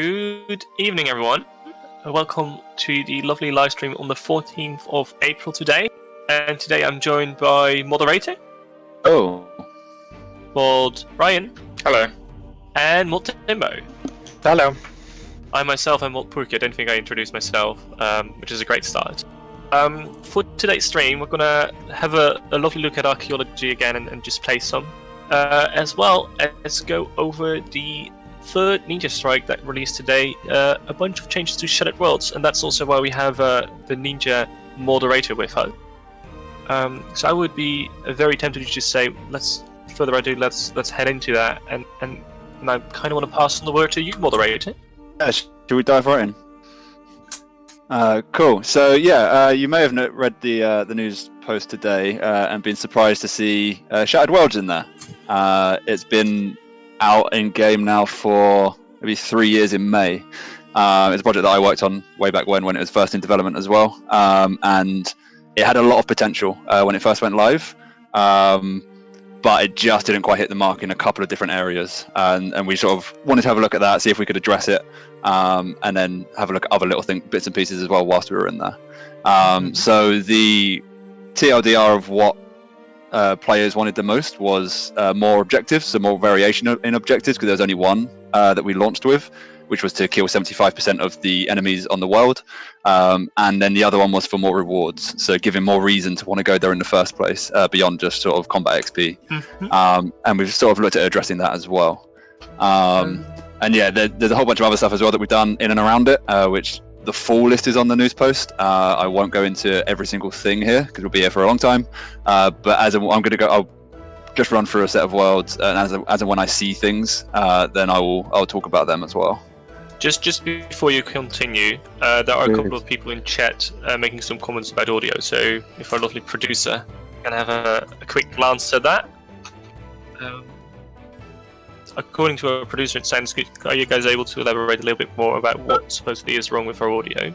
Good evening, everyone. Welcome to the lovely live stream on the 14th of April today. And today I'm joined by moderator. Oh. Called Ryan. Hello. And Multimbo. Hello. I myself am Multpurki. I don't think I introduced myself, which is a great start. For today's stream, we're going to have a lovely look at Archaeology again and just play some. As well as go over the third Ninja Strike that released today, a bunch of changes to Shattered Worlds, and that's also why we have the Ninja moderator with us. So I would be very tempted to just say, let's head into that, and I kind of want to pass on the word to you, moderator. Yeah, should we dive right in? Cool. So you may have read the news post today and been surprised to see Shattered Worlds in there. It's been out in game now for maybe 3 years in May. It's a project that I worked on way back when it was first in development as well, and it had a lot of potential when it first went live, but it just didn't quite hit the mark in a couple of different areas, and we sort of wanted to have a look at that, see if we could address it, and then have a look at other little bits and pieces as well whilst we were in there. So the TLDR of what players wanted the most was more objectives, so more variation in objectives, because there was only one that we launched with, which was to kill 75% of the enemies on the world, and then the other one was for more rewards, so giving more reason to want to go there in the first place, beyond just sort of combat XP. And we've sort of looked at addressing that as well. And yeah, there's a whole bunch of other stuff as well that we've done in and around it, which the full list is on the news post. I won't go into every single thing here because we'll be here for a long time. But I'll just run through a set of worlds, and as and when I see things, then I'll talk about them as well. Just before you continue, there are a couple of people in chat making some comments about audio. So if our lovely producer can have a quick glance at that. According to our producer, it sounds good. Are you guys able to elaborate a little bit more about what supposedly is wrong with our audio?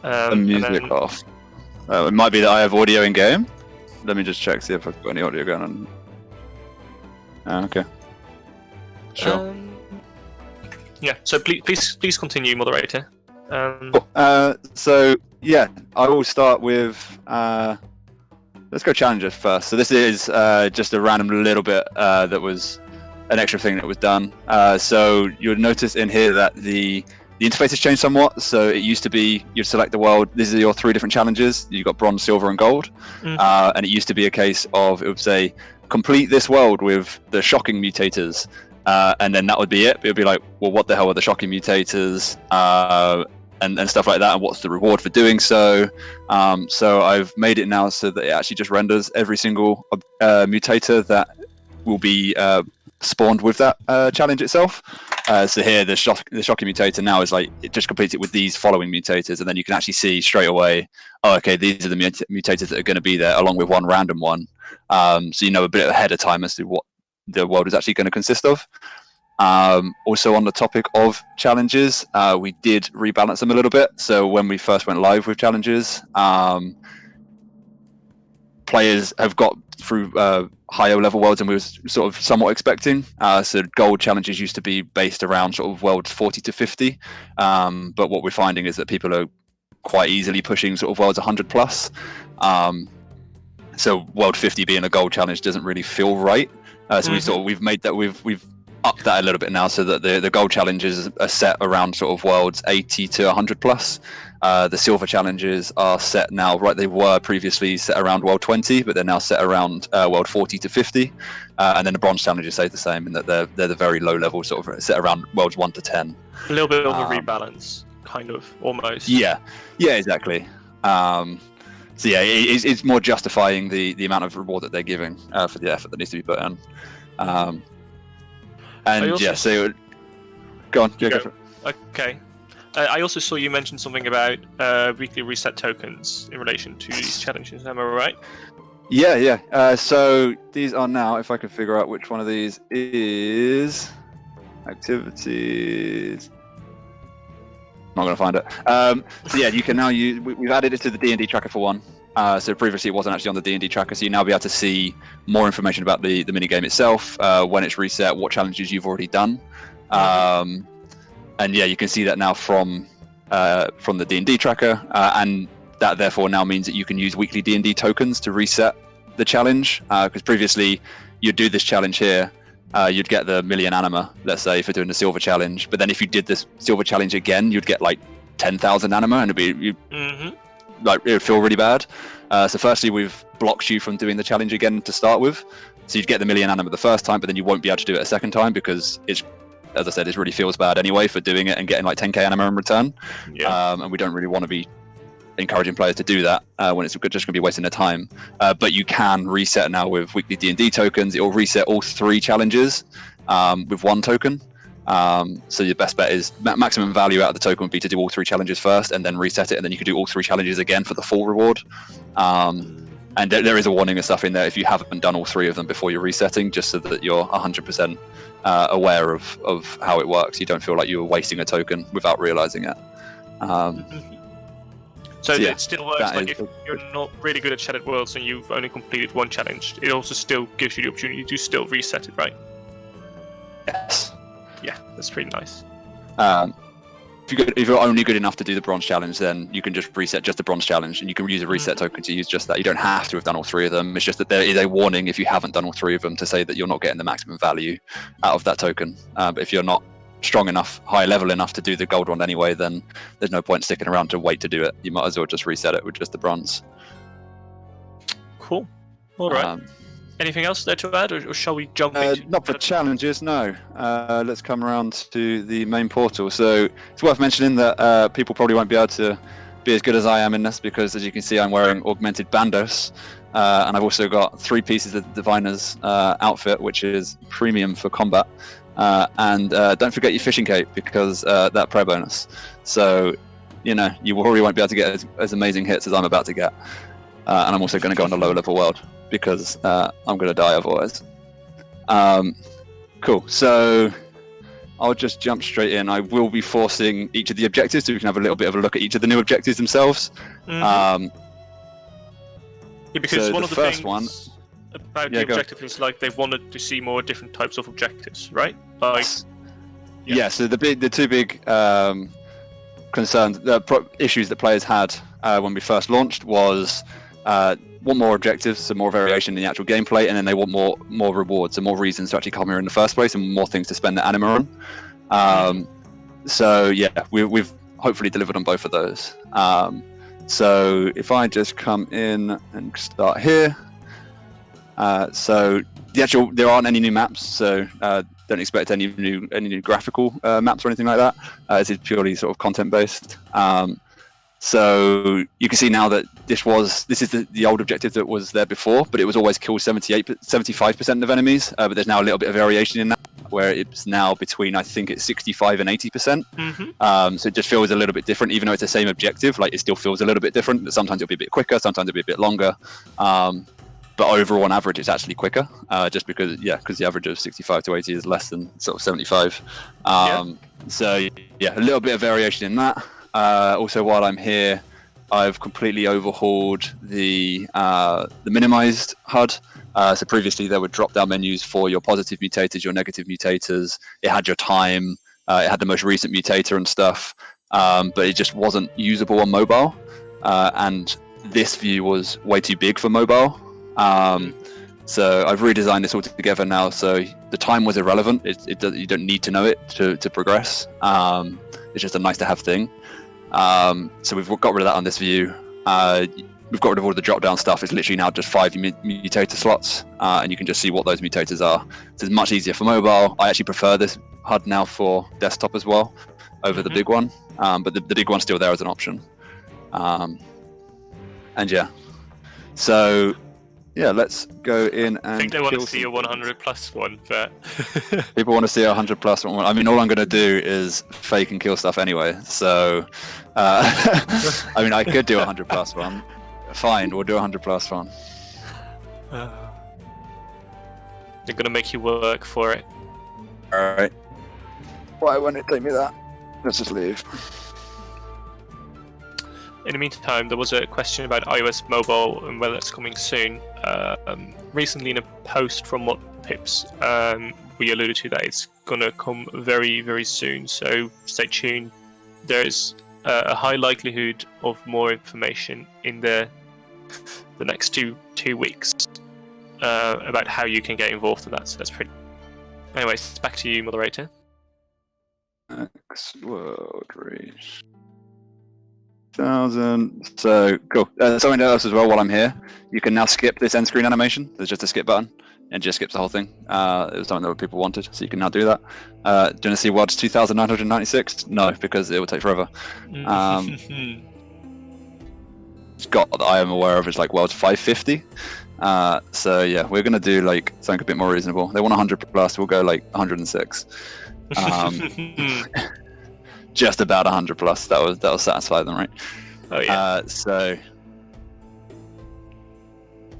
The music off. It might be that I have audio in game. Let me just check, see if I've got any audio going on. Okay. Sure. Yeah. So please continue, moderator. Cool. So yeah, I will start with. Let's go challenges first. So this is just a random little bit that was an extra thing that was done. So you'll notice in here that the interface has changed somewhat. So it used to be you'd select the world. These are your 3 different challenges. You've got bronze, silver, and gold. And it used to be a case of it would say complete this world with the shocking mutators, and then that would be it. It would be like, well, what the hell are the shocking mutators? And stuff like that, and what's the reward for doing so? So I've made it now so that it actually just renders every single mutator that will be spawned with that challenge itself. So here the shocking mutator now is like, it just completes it with these following mutators, and then you can actually see straight away, oh, okay, these are the mutators that are going to be there, along with one random one. So you know a bit ahead of time as to what the world is actually going to consist of. Also on the topic of challenges, we did rebalance them a little bit. So when we first went live with challenges, players have got through higher level worlds than we were sort of somewhat expecting. So gold challenges used to be based around sort of worlds 40 to 50, but what we're finding is that people are quite easily pushing sort of worlds 100 plus. So world 50 being a gold challenge doesn't really feel right. So we've made that, we've upped that a little bit now, so that the gold challenges are set around sort of worlds 80 to 100 plus. The silver challenges are set now, right, they were previously set around world 20, but they're now set around world 40 to 50. And then the bronze challenges stay the same in that they're the very low level, sort of set around worlds 1 to 10. A little bit of a rebalance, kind of, almost. Yeah, exactly. So yeah, it's more justifying the amount of reward that they're giving for the effort that needs to be put in. And yeah, so go on. Yeah, go for it. Okay. I also saw you mention something about weekly reset tokens in relation to these challenges. Am I right? Yeah. So these are now, if I can figure out which one of these is activities. I'm not going to find it. So yeah, you can now use. We've added it to the D&D tracker for one. So previously it wasn't actually on the D&D tracker, so you now be able to see more information about the minigame itself, when it's reset, what challenges you've already done. yeah, you can see that now from the D&D tracker, and that therefore now means that you can use weekly D&D tokens to reset the challenge. Because previously, you'd do this challenge here, you'd get the million anima, let's say, for doing the silver challenge. But then if you did this silver challenge again, you'd get like 10,000 anima, and it would feel really bad. So firstly, we've blocked you from doing the challenge again to start with. So you'd get the million anima the first time, but then you won't be able to do it a second time because it's, as I said, it really feels bad anyway for doing it and getting like 10k anima in return. Yeah. And we don't really want to be encouraging players to do that when it's just going to be wasting their time. But you can reset now with weekly D&D tokens. It will reset all 3 challenges with 1 token. So your best bet is maximum value out of the token would be to do all 3 challenges first and then reset it, and then you could do all 3 challenges again for the full reward. And there is a warning and stuff in there if you haven't done all 3 of them before you're resetting, just so that you're 100% aware of how it works. You don't feel like you were wasting a token without realizing it. So yeah, it still works, like if you're not really good at Shattered Worlds and you've only completed 1 challenge, it also still gives you the opportunity to still reset it, right? Yes. Yeah, that's pretty nice. If you're only good enough to do the bronze challenge, then you can just reset just the bronze challenge, and you can use a reset token to use just that. You don't have to have done all 3 of them. It's just that there is a warning if you haven't done all 3 of them to say that you're not getting the maximum value out of that token. But if you're not strong enough, high level enough to do the gold one anyway, then there's no point sticking around to wait to do it. You might as well just reset it with just the bronze. Cool. All right. Anything else there to add, or shall we jump into... Not for challenges, no. Let's come around to the main portal. So it's worth mentioning that people probably won't be able to be as good as I am in this, because as you can see, I'm wearing augmented bandos, and I've also got 3 pieces of the Diviner's outfit, which is premium for combat. And don't forget your fishing cape, because that prayer bonus. So, you probably won't be able to get as amazing hits as I'm about to get. And I'm also going to go on a low level world, because I'm going to die otherwise. Cool, so I'll just jump straight in. I will be forcing each of the objectives, so we can have a little bit of a look at each of the new objectives themselves. Yeah, because so one of the first things one, about the objective is like they wanted to see more different types of objectives, right? Like, yeah. So the 2 big concerns, issues that players had when we first launched was want more objectives, so more variation in the actual gameplay, and then they want more rewards, so more reasons to actually come here in the first place, and more things to spend the anima on. So yeah, we've hopefully delivered on both of those. So if I just come in and start here, so there aren't any new maps, so don't expect any new graphical maps or anything like that. This is purely sort of content based. So you can see now that this is the old objective that was there before, but it was always kill 75% of enemies. But there's now a little bit of variation in that, where it's now between, I think it's 65 and 80%. So it just feels a little bit different, even though it's the same objective. Like, it still feels a little bit different. Sometimes it'll be a bit quicker, sometimes it'll be a bit longer. But overall, on average, it's actually quicker, just because the average of 65 to 80 is less than sort of 75. So yeah, a little bit of variation in that. Also, while I'm here, I've completely overhauled the minimized HUD. So previously there were drop-down menus for your positive mutators, your negative mutators. It had your time, it had the most recent mutator and stuff, but it just wasn't usable on mobile. And this view was way too big for mobile. So I've redesigned this all together now. So the time was irrelevant. You don't need to know it to progress. It's just a nice to have thing. So we've got rid of that on this view. We've got rid of all the drop-down stuff. It's literally now just 5 mutator slots, and you can just see what those mutators are. So it's much easier for mobile. I actually prefer this HUD now for desktop as well, over the big one. But the big one's still there as an option. And yeah, so yeah, let's go in and. I think they want to see a 100+ one, but people want to see a 100+ one. I mean, all I'm going to do is fake and kill stuff anyway. So, I mean, I could do a 100+ one. Fine, we'll do a 100+ one. They're gonna make you work for it. All right. Why won't it take me that? Let's just leave. In the meantime, there was a question about iOS mobile and whether it's coming soon. Recently, in a post from Mod Pips, we alluded to that it's gonna come very, very soon. So stay tuned. There's a high likelihood of more information in the next two weeks about how you can get involved in that. So that's pretty. Anyways, back to you, moderator. Next world reach 1,000. So cool. Something else as well while I'm here. You can now skip this end screen animation. There's just a skip button and just skips the whole thing. It was something that people wanted, so you can now do that. Do you want to see what's 2,996? No, because it will take forever. Scott that I am aware of is like world's 550. So yeah, we're gonna do like something a bit more reasonable. They want 100 plus. We'll go like 106. Just about 100 plus. That'll satisfy them, right? Oh yeah. So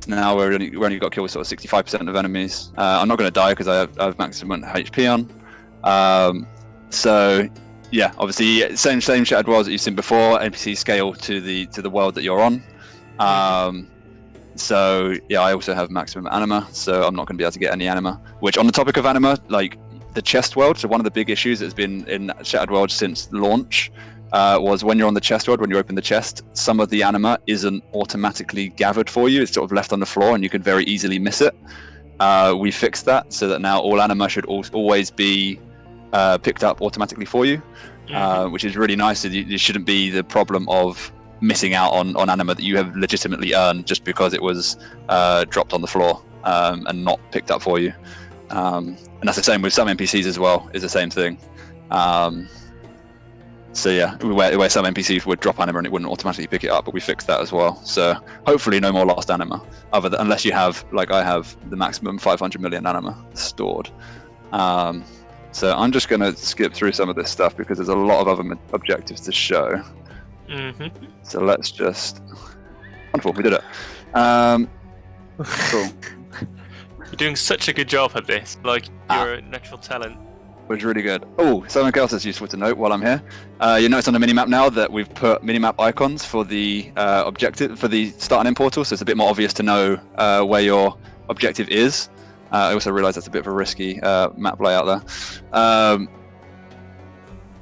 now we're only got killed sort of 65% of enemies. I'm not going to die because I have maximum HP on. So yeah, obviously same Shattered Worlds that you've seen before. NPCs scale to the world that you're on. So yeah, I also have maximum anima, so I'm not going to be able to get any anima. Which, on the topic of anima, like the chest world, so one of the big issues that's been in Shattered World since launch was when you're on the chest world, when you open the chest, some of the anima isn't automatically gathered for you. It's sort of left on the floor and you could very easily miss it. We fixed that so that now all anima should always be picked up automatically for you, which is really nice. So there shouldn't be the problem of missing out on anima that you have legitimately earned just because it was dropped on the floor and not picked up for you. And that's the same with some NPCs as well, is the same thing. So yeah, where some NPCs would drop anima and it wouldn't automatically pick it up, but we fixed that as well. So hopefully no more lost anima, unless you have, like I have, the maximum 500 million anima stored. So I'm just going to skip through some of this stuff because there's a lot of other objectives to show. So let's just... Wonderful, we did it. Cool. You're doing such a good job at this. Like, you're a natural talent. Was really good. Oh, something else that's useful to note while I'm here. You notice on the minimap now that we've put minimap icons for the objective, for the start and end portal, so it's a bit more obvious to know where your objective is. I also realise that's a bit of a risky map layout there.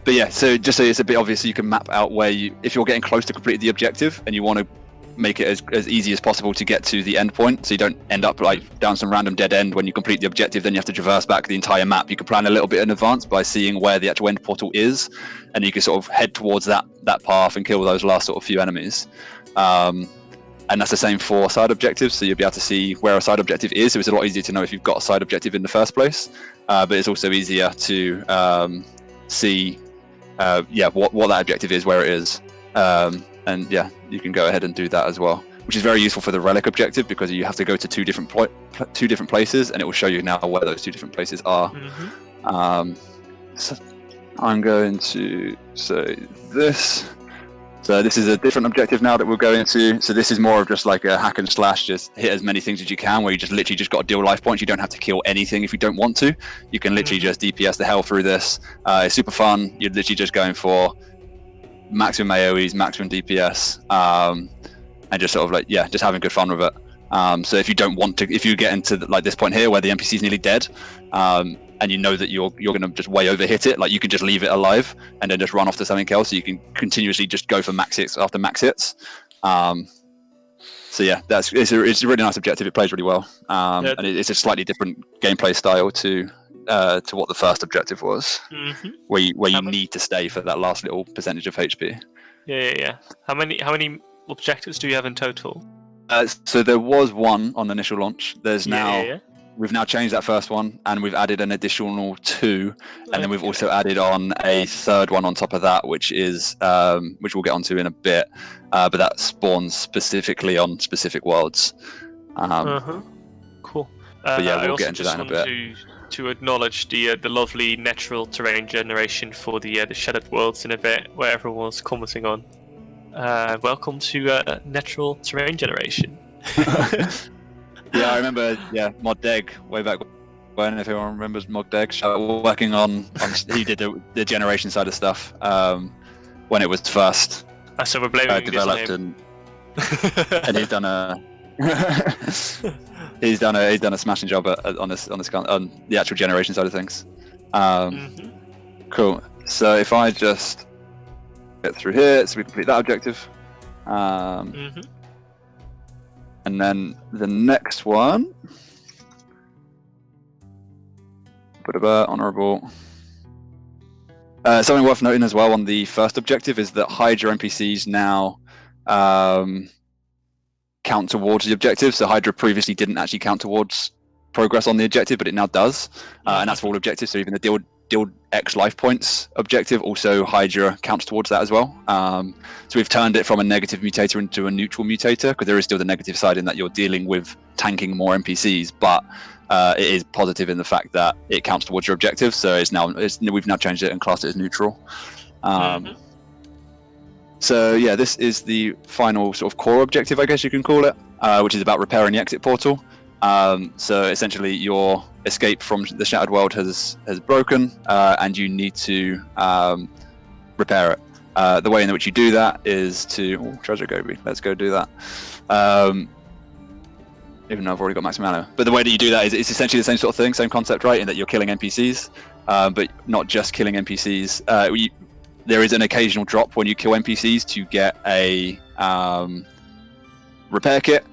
But yeah, so just so it's a bit obvious, so you can map out where if you're getting close to completing the objective and you want to make it as easy as possible to get to the end point, so you don't end up like down some random dead end when you complete the objective, then you have to traverse back the entire map. You can plan a little bit in advance by seeing where the actual end portal is, and you can sort of head towards that path and kill those last sort of few enemies. And that's the same for side objectives, so you'll be able to see where a side objective is, so it's a lot easier to know if you've got a side objective in the first place, but it's also easier to see what that objective is, where it is. And yeah, you can go ahead and do that as well, which is very useful for the relic objective because you have to go to two different places, and it will show you now where those two different places are. So I'm going to say this. So this is a different objective now that we'll go into. So this is more of just like a hack and slash, just hit as many things as you can, where you just literally just got to deal life points. You don't have to kill anything if you don't want to. You can literally just DPS the hell through this. It's super fun. You're literally just going for maximum AoEs, maximum DPS, and just sort of like, yeah, just having good fun with it. So if you don't want to, if you get into like this point here where the NPC is nearly dead, and you know that you're going to just way over hit it, like you can just leave it alive and then just run off to something else, so you can continuously just go for max hits after max hits. So yeah, it's a really nice objective. It plays really well, and it's a slightly different gameplay style to what the first objective was, where you need to stay for that last little percentage of HP. Yeah. How many objectives do you have in total? So there was one on the initial launch. There's now we've now changed that first one, and we've added an additional 2, and then we've also added on a third one on top of that, which is which we'll get onto in a bit, but that spawns specifically on specific worlds. Cool. But yeah, we'll get into that in a bit. To acknowledge the lovely natural terrain generation for the Shattered Worlds in a bit, where everyone was commenting on. Welcome to natural terrain generation. Yeah, I remember. Yeah, Mod Deg way back when, if anyone remembers Mod Deg, working on he did the generation side of stuff when it was first So we're blaming developed, and he's done a he's done a smashing job on the actual generation side of things. Cool. So if I just get through here, so we complete that objective. And then the next one, honourable. Something worth noting as well on the first objective is that Hydra NPCs now count towards the objective. So Hydra previously didn't actually count towards progress on the objective, but it now does, and that's for all objectives. So even the deal X life points objective, also Hydra counts towards that as well. So we've turned it from a negative mutator into a neutral mutator, because there is still the negative side in that you're dealing with tanking more NPCs, but it is positive in the fact that it counts towards your objective. So we've now changed it and classed it as neutral. So yeah, this is the final sort of core objective, I guess you can call it, which is about repairing the exit portal. So essentially your escape from the Shattered World has broken, and you need to repair it. The way in which you do that is to treasure Gobi. Let's go do that. Even though I've already got maximum mana. But the way that you do that is it's essentially the same sort of thing, same concept, right? In that you're killing NPCs, but not just killing NPCs. There is an occasional drop when you kill NPCs to get a repair kit.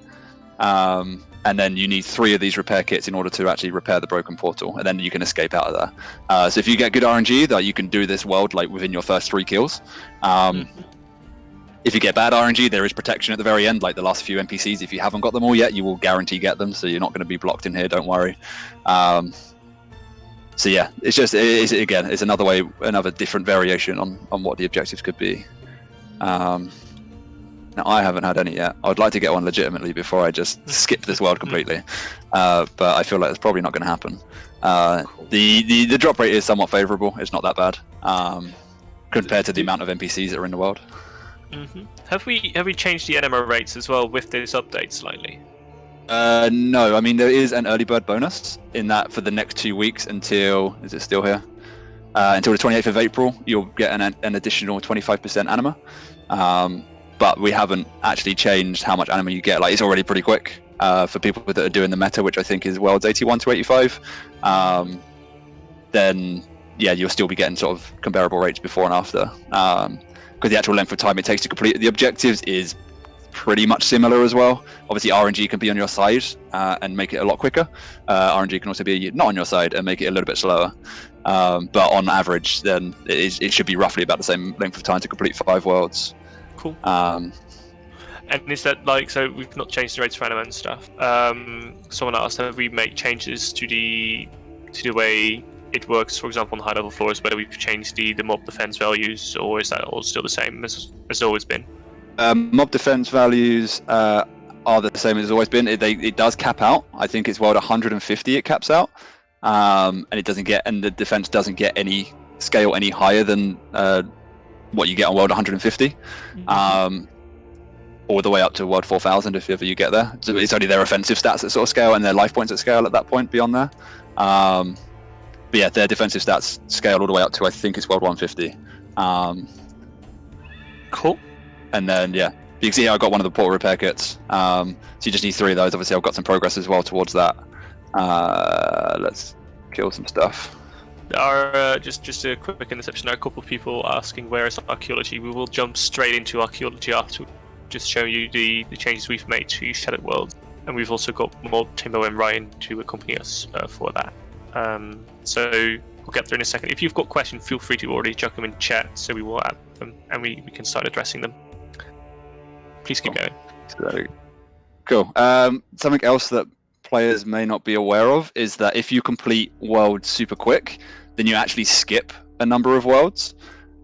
And then you need 3 of these repair kits in order to actually repair the broken portal, and then you can escape out of there. So if you get good RNG, that you can do this world like within your first 3 kills. If you get bad RNG, there is protection at the very end, like the last few NPCs. If you haven't got them all yet, you will guarantee get them, so you're not going to be blocked in here, don't worry. So yeah, it's another different variation on what the objectives could be. Now, I haven't had any yet. I would like to get one legitimately before I just skip this world completely, but I feel like it's probably not going to happen. The drop rate is somewhat favourable. It's not that bad compared to the amount of NPCs that are in the world. Have we changed the NMO rates as well with this update slightly? No, I mean there is an early bird bonus in that for the next 2 weeks until, is it still here? Until the 28th of April, you'll get an additional 25% anima. But we haven't actually changed how much anima you get. Like, it's already pretty quick for people that are doing the meta, which I think is worlds 81 to 85. Then yeah, you'll still be getting sort of comparable rates before and after. Because the actual length of time it takes to complete the objectives is pretty much similar as well. Obviously RNG can be on your side and make it a lot quicker. RNG can also be not on your side and make it a little bit slower. But on average, then it should be roughly about the same length of time to complete 5 worlds. Cool. And is that like, so we've not changed the rates for anima and stuff. Someone asked, have we made changes to the way it works, for example, on high level floors, whether we've changed the mob defense values, or is that all still the same as always been? Mob defense values are the same as always been. It does cap out. I think it's world 150 it caps out, and it doesn't get, and the defense doesn't get any scale any higher than what you get on world 150, all the way up to world 4000 if ever you get there. So it's only their offensive stats that sort of scale and their life points that scale at that point beyond there. But yeah, their defensive stats scale all the way up to, I think it's world 150. Cool. And then yeah, you can see I got one of the portal repair kits. So you just need 3 of those. Obviously I've got some progress as well towards that. Let's kill some stuff. There are just a quick interception. There are a couple of people asking where is archaeology. We will jump straight into archaeology after, just show you the changes we've made to Shattered World, and we've also got more Timbo and Ryan to accompany us for that. So we'll get there in a second. If you've got questions, feel free to already chuck them in chat, so we will add them and we can start addressing them. Please keep going. So, cool. Something else that players may not be aware of is that if you complete worlds super quick, then you actually skip a number of worlds.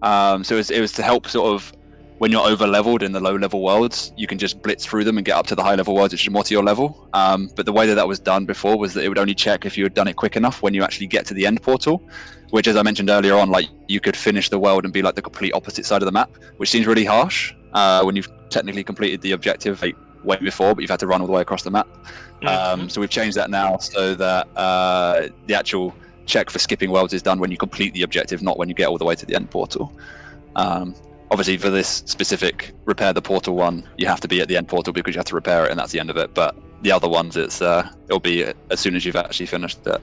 So it was to help sort of when you're over leveled in the low level worlds, you can just blitz through them and get up to the high level worlds, which is more to your level. But the way that was done before was that it would only check if you had done it quick enough when you actually get to the end portal, which, as I mentioned earlier on, like you could finish the world and be like the complete opposite side of the map, which seems really harsh when you've technically completed the objective like way before, but you've had to run all the way across the map. So we've changed that now so that the actual check for skipping worlds is done when you complete the objective, not when you get all the way to the end portal. Obviously for this specific repair the portal one, you have to be at the end portal because you have to repair it and that's the end of it. But the other ones, it'll be as soon as you've actually finished it.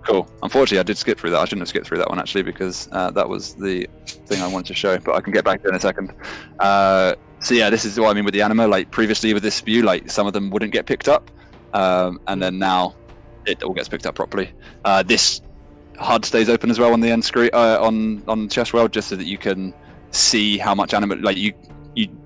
Cool. Unfortunately, I did skip through that. I shouldn't have skipped through that one actually, because that was the thing I wanted to show. But I can get back to it in a second. So yeah, this is what I mean with the anima. Like previously with this view, like some of them wouldn't get picked up, and then now it all gets picked up properly. This HUD stays open as well on the end screen on Chest World, just so that you can see how much anima. Like you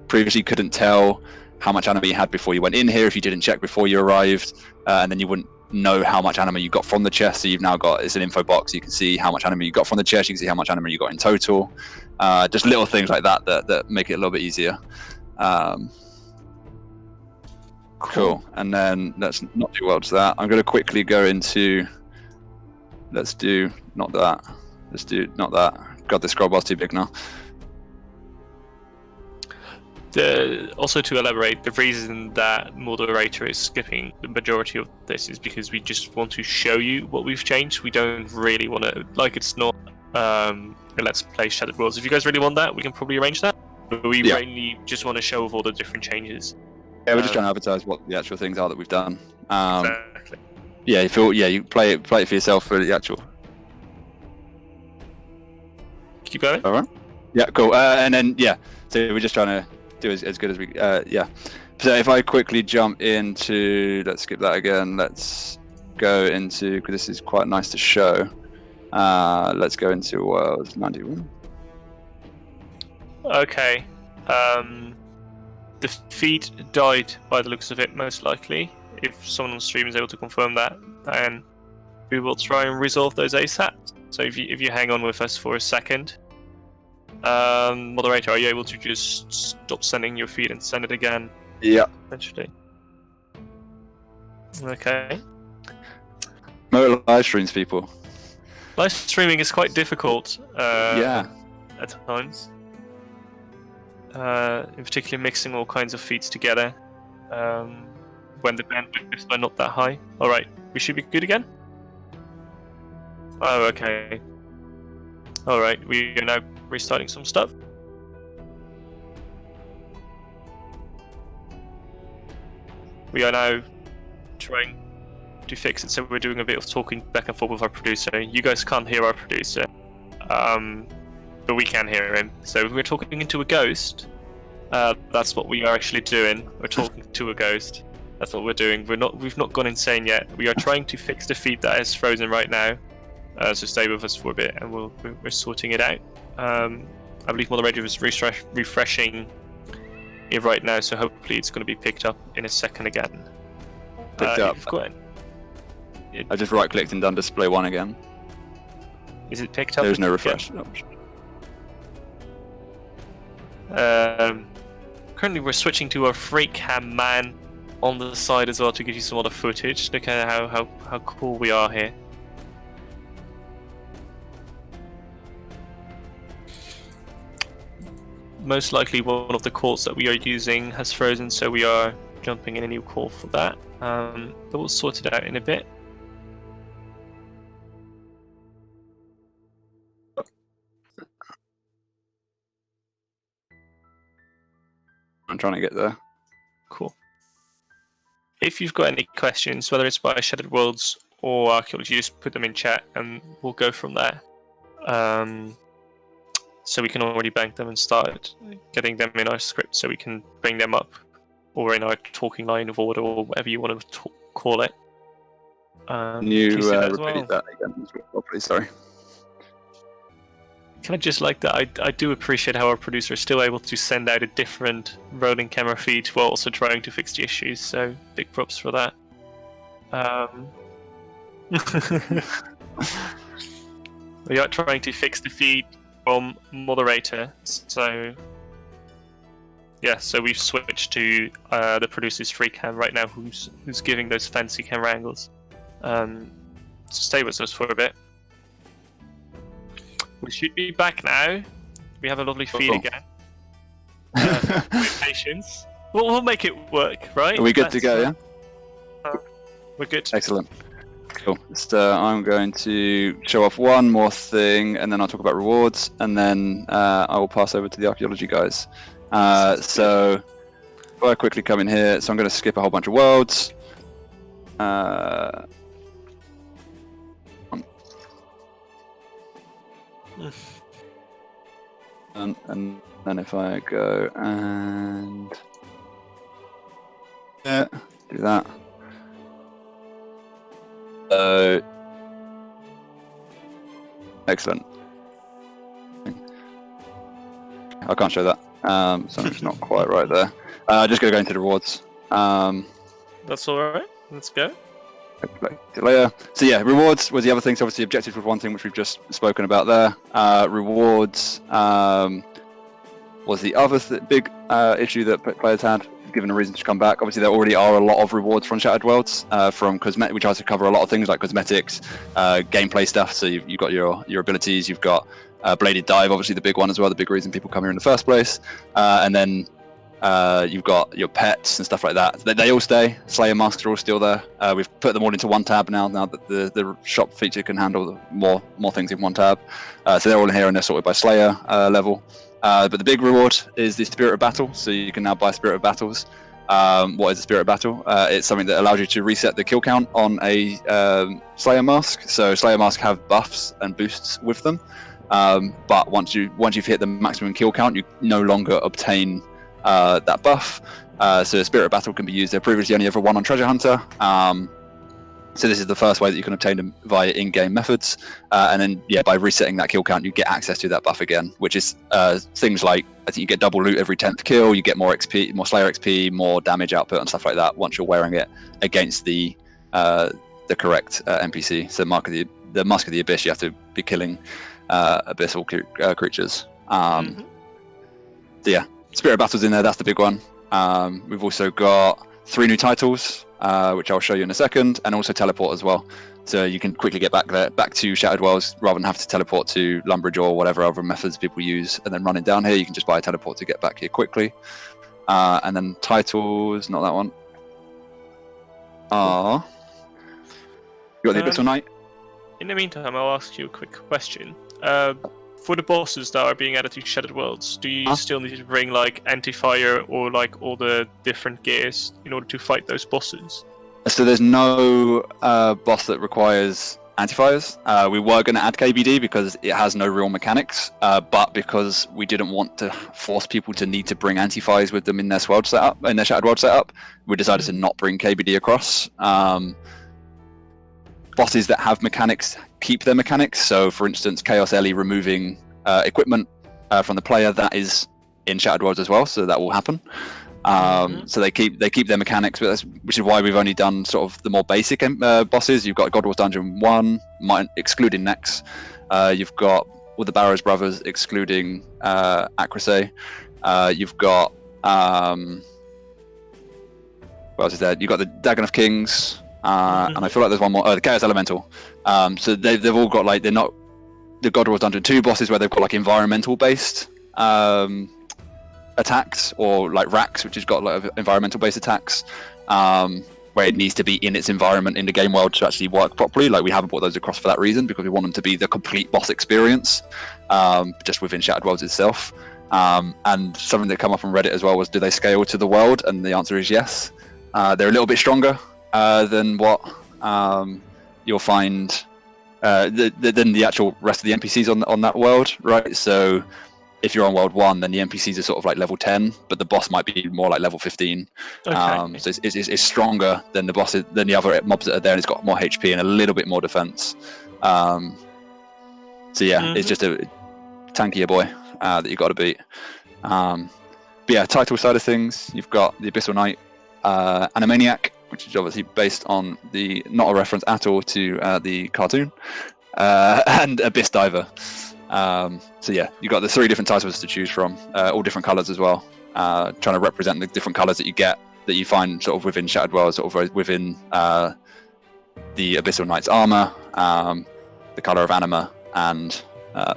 previously couldn't tell how much anima you had before you went in here if you didn't check before you arrived, and then you wouldn't know how much anima you got from the chest. So you've now got, it's an info box, you can see how much anima you got from the chest, you can see how much anima you got in total. Just little things like that that make it a little bit easier. Cool. And then let's not do worlds that. I'm going to quickly go into, let's do not that, let's do not that. God, this scroll bar's too big now. Also to elaborate, the reason that moderator is skipping the majority of this is because we just want to show you what we've changed. We don't really want to, like, it's not a Let's Play Shattered Worlds. If you guys really want that, we can probably arrange that. But we mainly just want to show off all the different changes. Yeah, we're just trying to advertise what the actual things are that we've done. Exactly. Yeah, you play it for yourself for the actual. Keep going. All right. Yeah, cool. And then so we're just trying to do as good as we. So if I quickly jump into, let's skip that again. Let's go into, because this is quite nice to show. Let's go into World 91. Okay. The feed died by the looks of it, most likely. If someone on stream is able to confirm that, then we will try and resolve those ASAP. So if you hang on with us for a second, moderator, are you able to just stop sending your feed and send it again? Yeah. Eventually. Okay. No live streams, people. Live streaming is quite difficult. Yeah. At times. In particular, mixing all kinds of feeds together when the bandwidths are not that high. Alright, we should be good again? Oh, okay. Alright, we are now restarting some stuff. We are now trying to fix it, so we're doing a bit of talking back and forth with our producer. You guys can't hear our producer. But we can hear him. So if we're talking into a ghost, that's what we are actually doing. We're talking to a ghost. That's what we're doing. We've not gone insane yet. We are trying to fix the feed that is frozen right now. So stay with us for a bit, and we're sorting it out. I believe moderator is refreshing it right now, so hopefully it's going to be picked up in a second again. Picked up. I just right-clicked and done display 1 again. Is it picked up? There's no refresh. Currently we're switching to a free cam man on the side as well to give you some other footage. Look at how cool we are here. Most likely one of the calls that we are using has frozen, so we are jumping in a new call for that. But we'll sort it out in a bit. I'm trying to get there. Cool. If you've got any questions, whether it's by Shattered Worlds or Archaeology, just put them in chat and we'll go from there. So we can already bank them and start getting them in our script so we can bring them up or in our talking line of order or whatever you want to call it. Can you repeat that again properly? Sorry. Kind of just like that, I do appreciate how our producer is still able to send out a different rolling camera feed while also trying to fix the issues, so big props for that. We are trying to fix the feed from moderator, so yeah, so we've switched to the producer's free cam right now, who's giving those fancy camera angles. So stay with us for a bit. We should be back now. We have a lovely feed again. With patience. We'll make it work, right? Are we good to go, yeah? We're good. Excellent. Cool. So I'm going to show off one more thing, and then I'll talk about rewards, and then I will pass over to the archaeology guys. So if I quickly come in here, so I'm going to skip a whole bunch of worlds. And then if I go and do that. Excellent. I can't show that. Something's not quite right there. Just gonna go into the rewards. That's alright. Let's go. Layer. So yeah, rewards was the other thing. So obviously objectives was one thing which we've just spoken about there. Rewards was the other big issue that players had, given a reason to come back. Obviously there already are a lot of rewards from Shattered Worlds, from cosmetic. We try to cover a lot of things like cosmetics, gameplay stuff. So you've got your abilities, you've got Bladed Dive, obviously the big one as well, the big reason people come here in the first place, and then you've got your pets and stuff like that. They all stay. Slayer masks are all still there. We've put them all into one tab now that the shop feature can handle more things in one tab. So they're all in here and they're sorted by Slayer level. But the big reward is the Spirit of Battle. So you can now buy Spirit of Battles. What is a Spirit of Battle? It's something that allows you to reset the kill count on a Slayer mask. So Slayer masks have buffs and boosts with them. But once you've hit the maximum kill count, you no longer obtain that buff. So Spirit of Battle can be used. There previously only ever one on Treasure Hunter. So this is the first way that you can obtain them via in-game methods. And then by resetting that kill count, you get access to that buff again, which is things like, I think you get double loot every 10th kill, you get more XP, more Slayer XP, more damage output and stuff like that once you're wearing it against the correct NPC. So the Mask of the Abyss, you have to be killing abyssal creatures. So yeah, Spirit of Battle's in there, that's the big one. We've also got 3 new titles, which I'll show you in a second, and also teleport as well. So you can quickly get back to Shattered Worlds rather than have to teleport to Lumbridge or whatever other methods people use, and then running down here, you can just buy a teleport to get back here quickly. And then titles, not that one. You got the Abyssal Knight? In the meantime, I'll ask you a quick question. For the bosses that are being added to Shattered Worlds, do you still need to bring like anti-fire or like all the different gears in order to fight those bosses? So there's no boss that requires anti-fires. We were going to add KBD because it has no real mechanics, but because we didn't want to force people to need to bring anti-fires with them in their Shattered World setup, we decided to not bring KBD across. Bosses that have mechanics keep their mechanics. So, for instance, Chaos Ellie removing equipment from the player, that is in Shattered Worlds as well. So that will happen. So they keep their mechanics, but which is why we've only done sort of the more basic bosses. You've got God Wars Dungeon 1, excluding Nex. You've got all the Barrows Brothers, excluding Acrosay. You've got what else is there? You've got the Dagon of Kings. And I feel like there's one more. The Chaos Elemental. So they've all got like, they're not the God Wars Dungeon 2 bosses where they've got like environmental based attacks, or like racks, which has got like environmental based attacks, where it needs to be in its environment in the game world to actually work properly. Like, we haven't brought those across for that reason, because we want them to be the complete boss experience, just within Shattered Worlds itself. And something that came up on Reddit as well was, do they scale to the world? And the answer is yes. They're a little bit stronger than what you'll find than the actual rest of the NPCs on that world, right? So if you're on world 1, then the NPCs are sort of like level 10, but the boss might be more like level 15. Okay. So it's stronger than the other mobs that are there, and it's got more HP and a little bit more defense. So yeah, it's just a tankier boy that you've got to beat. But yeah, title side of things, you've got the Abyssal Knight, Animaniac, which is obviously based on not a reference at all to the cartoon, and Abyss Diver. So yeah, you've got the 3 different titles to choose from, all different colours as well, trying to represent the different colours that you find sort of within Shattered Worlds, sort of within the Abyssal Knight's armour, the colour of Anima, and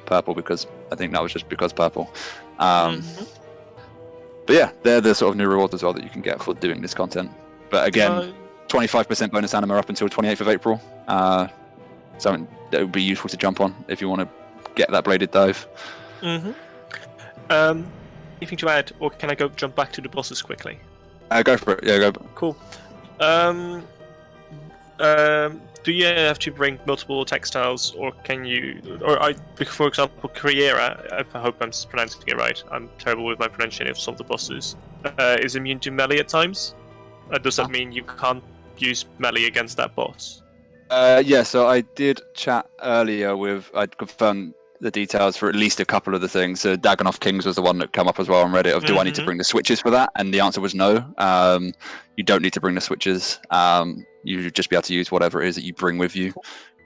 purple, because I think that was just because purple. But yeah, they're the sort of new rewards as well that you can get for doing this content. But again, 25% bonus Anima up until 28th of April. Something that would be useful to jump on if you want to get that Bladed Dive. Anything to add, or can I jump back to the bosses quickly? Go for it. Yeah, go. Cool. do you have to bring multiple textiles, or can you, for example, Carriera, I hope I'm pronouncing it right, I'm terrible with my pronunciation of some of the bosses, is immune to melee at times? Does that mean you can't use melee against that boss? Yeah, so I did chat earlier I'd confirmed the details for at least a couple of the things. So Dagonoth Kings was the one that came up as well on Reddit of do I need to bring the switches for that? And the answer was no. You don't need to bring the switches. You should just be able to use whatever it is that you bring with you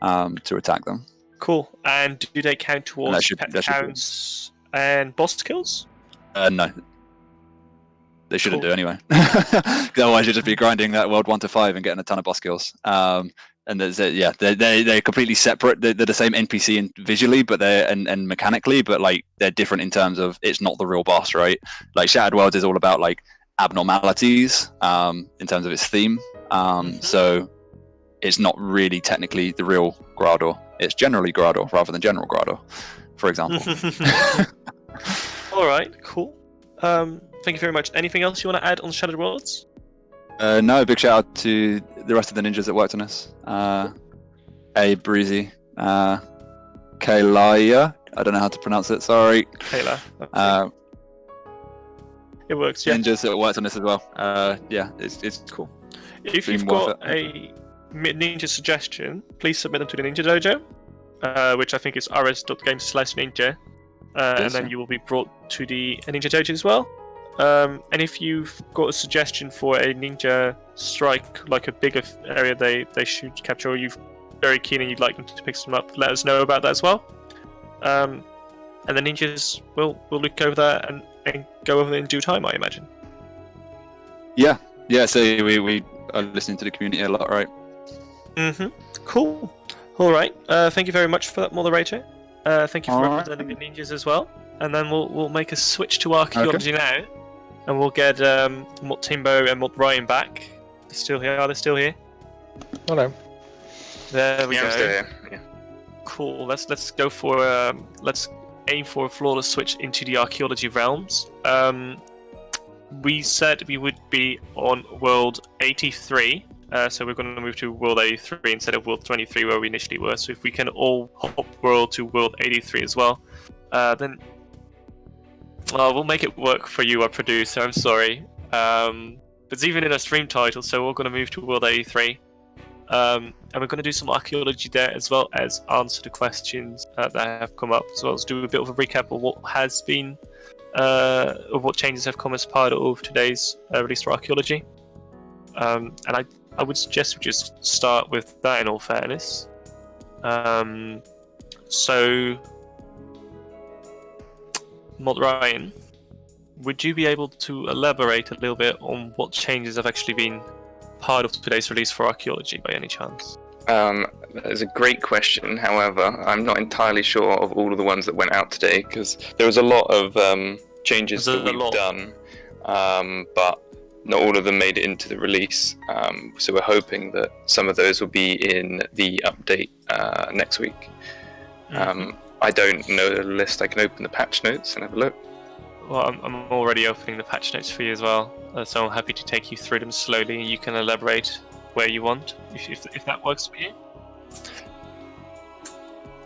to attack them. Cool. And do they count towards pet counts and boss kills? No. They shouldn't do anyway. Otherwise, you'd just be grinding that world 1 to 5 and getting a ton of boss kills. And they're completely separate. They're the same NPC visually, but and mechanically, but like they're different in terms of it's not the real boss, right? Like Shattered Worlds is all about like abnormalities in terms of its theme. So it's not really technically the real Grador. It's generally Grador rather than General Grador, for example. All right, cool. Thank you very much. Anything else you want to add on Shattered Worlds? No, big shout out to the rest of the ninjas that worked on this. Breezy, Kaylaya, I don't know how to pronounce it, sorry. Kayla. It works, yeah. Ninjas that worked on this as well. Yeah, it's cool. If you've got a ninja suggestion, please submit them to the Ninja Dojo, which I think is rs.games/ninja, and then you will be brought to the Ninja Dojo as well. And if you've got a suggestion for a ninja strike, like a bigger area they should capture, or you're very keen and you'd like them to pick some up, let us know about that as well. And the ninjas will look over that and go over it in due time, I imagine. Yeah. So we are listening to the community a lot, right? Cool. All right. Thank you very much for that, moderator. Thank you for representing the ninjas as well. And then we'll make a switch to archaeology now. And we'll get Mott Timbo and Mott Ryan back. They're still here. Are they still here? Hello. There we go. I'm still here. Yeah. Cool. Let's go for let's aim for a flawless switch into the archaeology realms. We said we would be on world 83. So we're going to move to world 83 instead of world 23 where we initially were. So if we can all hop world to world 83 as well, then. Well, we'll make it work for you, our producer. I'm sorry. It's even in a stream title, so we're going to move to World 83. And we're going to do some archaeology there, as well as answer the questions that have come up, as well as do a bit of a recap of what has been, of what changes have come as part of today's release for archaeology. And I would suggest we just start with that, in all fairness. So... Mod Ryan, would you be able to elaborate a little bit on what changes have actually been part of today's release for archaeology by any chance? That is a great question. However, I'm not entirely sure of all of the ones that went out today because there was a lot of changes that we've done, but not all of them made it into the release. So we're hoping that some of those will be in the update next week. I don't know the list. I can open the patch notes and have a look. Well, I'm already opening the patch notes for you as well, so I'm happy to take you through them slowly. You can elaborate where you want, if that works for you.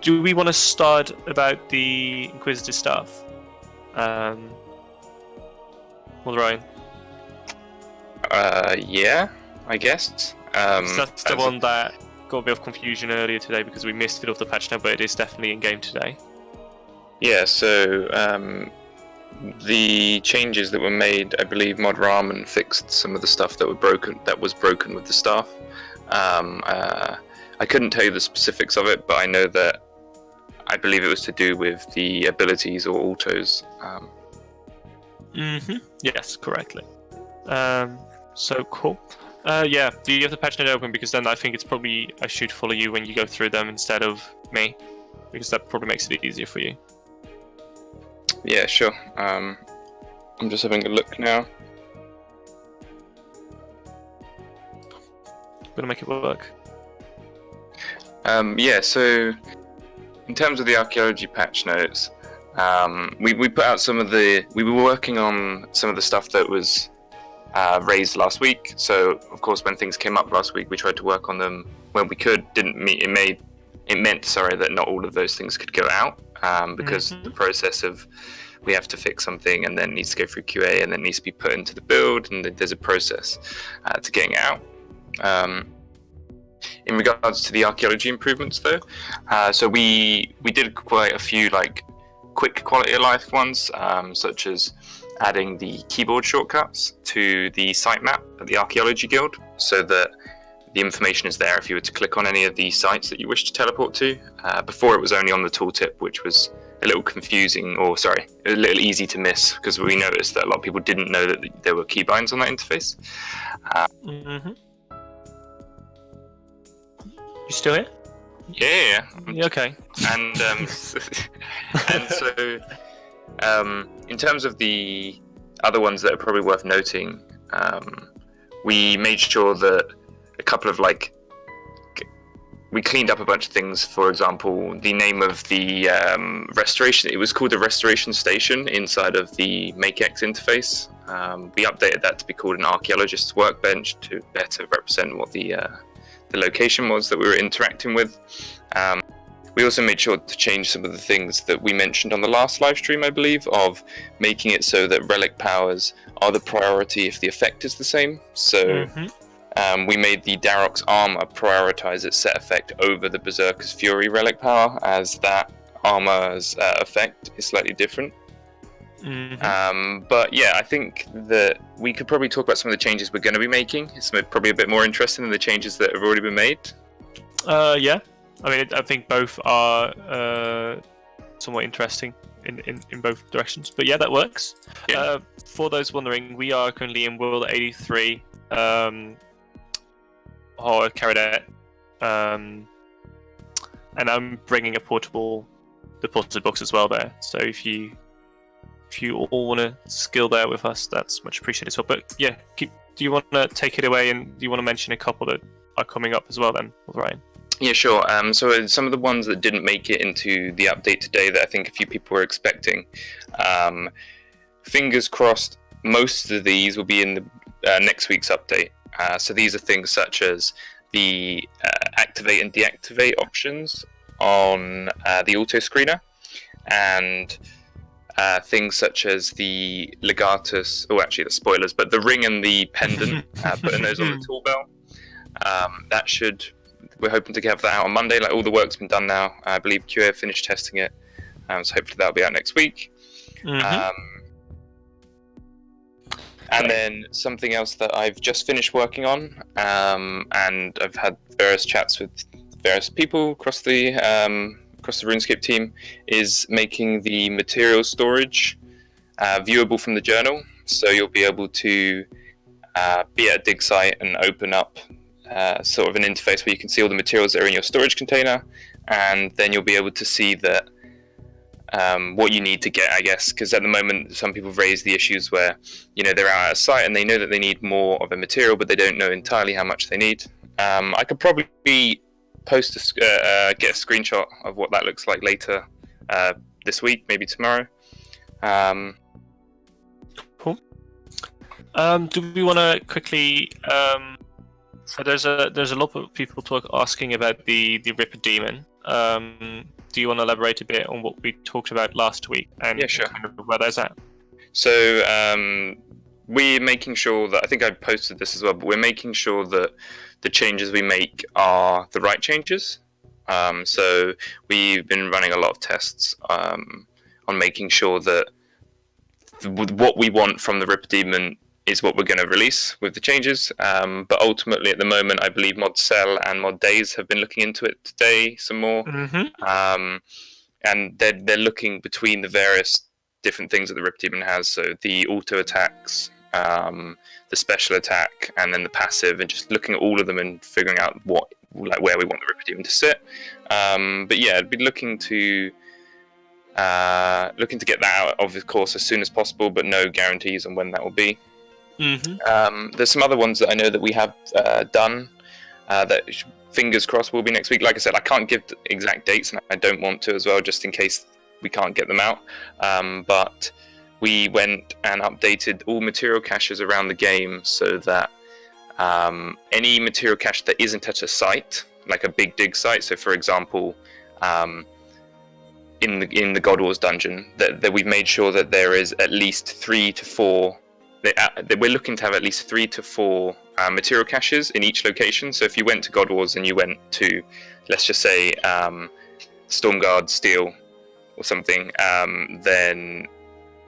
Do we want to start about the Inquisitor stuff? Well, Ryan. Yeah, I guess. That's the one that got a bit of confusion earlier today because we missed it off the patch note, but it is definitely in game today. Yeah, so the changes that were made, I believe Mod Ramen fixed some of the stuff that was broken with the staff. I couldn't tell you the specifics of it, but I know that I believe it was to do with the abilities or autos. Yes, correctly. So cool. Yeah, do you have the patch note open? Because then I think it's probably I should follow you when you go through them instead of me, because that probably makes it easier for you. Yeah, sure. I'm just having a look now. I'm gonna make it work. Yeah, so in terms of the archaeology patch notes, we put out we were working on some of the stuff that was raised last week. So of course when things came up last week we tried to work on them when we could, didn't meet. It meant that not all of those things could go out because the process of we have to fix something and then needs to go through QA and then needs to be put into the build, and there's a process to getting it out. In regards to the archaeology improvements, though, so we did quite a few like quick quality of life ones, such as adding the keyboard shortcuts to the sitemap at the Archaeology Guild, so that the information is there if you were to click on any of the sites that you wish to teleport to. Before it was only on the tooltip, which was a little confusing, a little easy to miss, because we noticed that a lot of people didn't know that there were keybinds on that interface. You still here? Yeah. Okay. And and so in terms of the other ones that are probably worth noting, we made sure that a couple of we cleaned up a bunch of things. For example, the name of the restoration, it was called the restoration station inside of the MakeX interface. We updated that to be called an archaeologist's workbench to better represent what the location was that we were interacting with. We also made sure to change some of the things that we mentioned on the last live stream, I believe, of making it so that relic powers are the priority if the effect is the same. So we made the Darok's armor prioritize its set effect over the Berserker's Fury relic power, as that armor's effect is slightly different. But yeah, I think that we could probably talk about some of the changes we're going to be making. It's probably a bit more interesting than the changes that have already been made. Yeah. I mean, I think both are somewhat interesting in both directions. But yeah, that works. Yeah. For those wondering, we are currently in World 83, or Kharid-et, and I'm bringing a portable deposit box as well there. So if you all want to skill there with us, that's much appreciated as well. But yeah, do you want to take it away, and do you want to mention a couple that are coming up as well then, Ryan? Yeah, sure. So some of the ones that didn't make it into the update today that I think a few people were expecting, fingers crossed, most of these will be in the next week's update. So these are things such as the activate and deactivate options on the auto screener, and things such as the legatus, the spoilers, but the ring and the pendant, putting those on the tool belt. We're hoping to have that out on Monday. Like, all the work's been done now. I believe QA have finished testing it, so hopefully that'll be out next week. And then something else that I've just finished working on, and I've had various chats with various people across the RuneScape team, is making the material storage viewable from the journal. So you'll be able to be at a dig site and open up sort of an interface where you can see all the materials that are in your storage container, and then you'll be able to see that what you need to get, I guess, because at the moment some people have raised the issues where they're out at a site and they know that they need more of a material, but they don't know entirely how much they need. I could probably get a screenshot of what that looks like later this week, maybe tomorrow. Cool. Do we want to quickly? So there's a lot of people asking about the Ripper Demon. Do you want to elaborate a bit on what we talked about last week and sure. kind of where that's at? So we're making sure that, I think I posted this as well, but we're making sure that the changes we make are the right changes. So we've been running a lot of tests on making sure that what we want from the Ripper Demon is what we're going to release with the changes. But ultimately, at the moment, I believe ModCell and ModDays have been looking into it today some more. And they're looking between the various different things that the Ripper Demon has. So the auto attacks, the special attack, and then the passive, and just looking at all of them and figuring out where we want the Ripper Demon to sit. But yeah, I'd be looking to get that out, of course, as soon as possible, but no guarantees on when that will be. There's some other ones that I know that we have done that fingers crossed will be next week. Like I said, I can't give exact dates, and I don't want to as well, just in case we can't get them out. But we went and updated all material caches around the game so that any material cache that isn't at a site like a big dig site. So, for example, in the God Wars dungeon, that we've made sure that there is at least 3 to 4. That we're looking to have at least 3 to 4 material caches in each location. So if you went to God Wars and you went to, let's just say, Stormguard Steel or something, then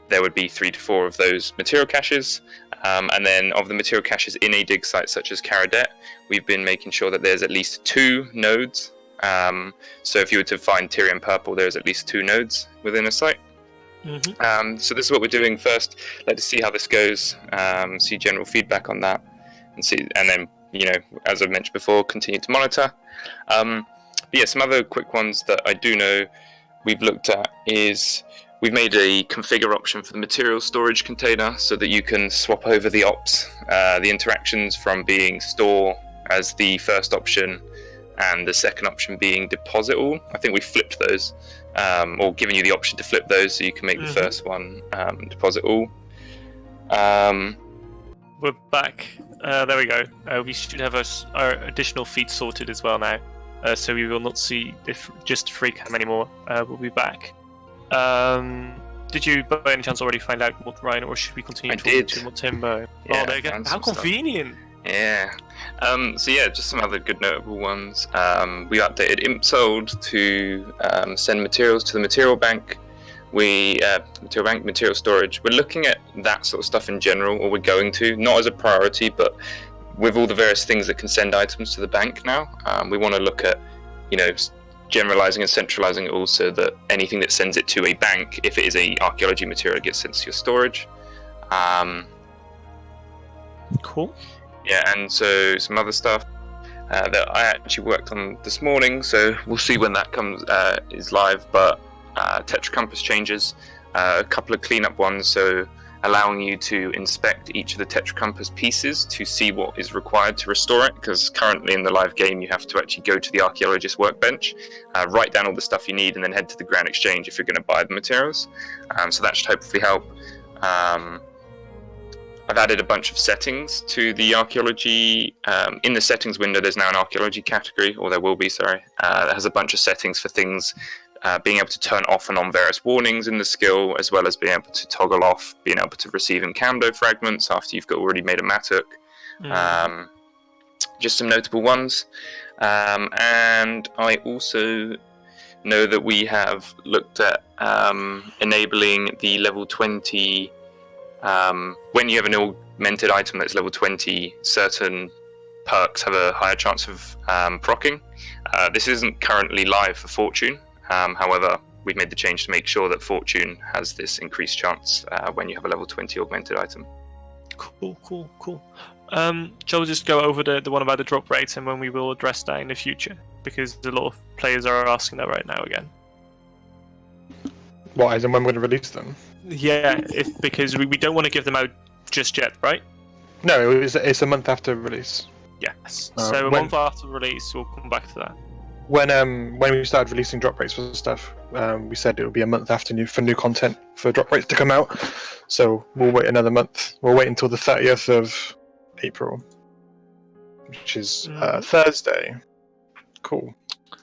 there would be 3 to 4 of those material caches. And then of the material caches in a dig site such as Kharid-et, we've been making sure that there's at least 2 nodes. So if you were to find Tyrian Purple, there's at least 2 nodes within a site. Mm-hmm. So this is what we're doing first. Let's see how this goes, see general feedback on that, and then, as I've mentioned before, continue to monitor. But yeah, some other quick ones that I do know we've looked at is we've made a configure option for the material storage container so that you can swap over the ops, the interactions from being store as the first option and the second option being deposit all. I think we flipped those, or given you the option to flip those so you can make the first one deposit all. We're back. There we go. We should have our additional feeds sorted as well now. So we will not see just free cam anymore. We'll be back. Did you, by any chance, already find out what Ryan, or should we continue talking to what Timbo? Yeah, oh, there you go. How convenient! Yeah. So yeah, just some other good notable ones. We updated ImpSold to send materials to the material bank. Material storage. We're looking at that sort of stuff in general, or we're going to, not as a priority, but with all the various things that can send items to the bank now, we want to look at, generalizing and centralizing it all so that anything that sends it to a bank, if it is a archaeology material, gets sent to your storage. Cool. Yeah, and so some other stuff that I actually worked on this morning, so we'll see when that comes is live, but Tetra Compass changes, a couple of cleanup ones, so allowing you to inspect each of the Tetra Compass pieces to see what is required to restore it, because currently in the live game you have to actually go to the archaeologist workbench, write down all the stuff you need, and then head to the Grand Exchange if you're going to buy the materials. So that should hopefully help. I've added a bunch of settings to the archaeology. In the settings window, there's now an archaeology category, or there will be, sorry, that has a bunch of settings for things, being able to turn off and on various warnings in the skill, as well as being able to toggle off, being able to receive Encamdo fragments after you've already made a Matuk. Just some notable ones. And I also know that we have looked at enabling the level 20. When you have an augmented item that's level 20, certain perks have a higher chance of proccing. This isn't currently live for Fortune. However, we've made the change to make sure that Fortune has this increased chance when you have a level 20 augmented item. Cool. Shall we just go over the one about the drop rates, and when we will address that in the future? Because a lot of players are asking that right now again. Why? And when we're going to release them? Yeah, because we don't want to give them out just yet, right? No, it's a month after release. Yes. So a month after release, we'll come back to that. When we started releasing drop rates for stuff, we said it would be a month after for new content for drop rates to come out. So we'll wait another month. We'll wait until the 30th of April, which is Thursday. Cool.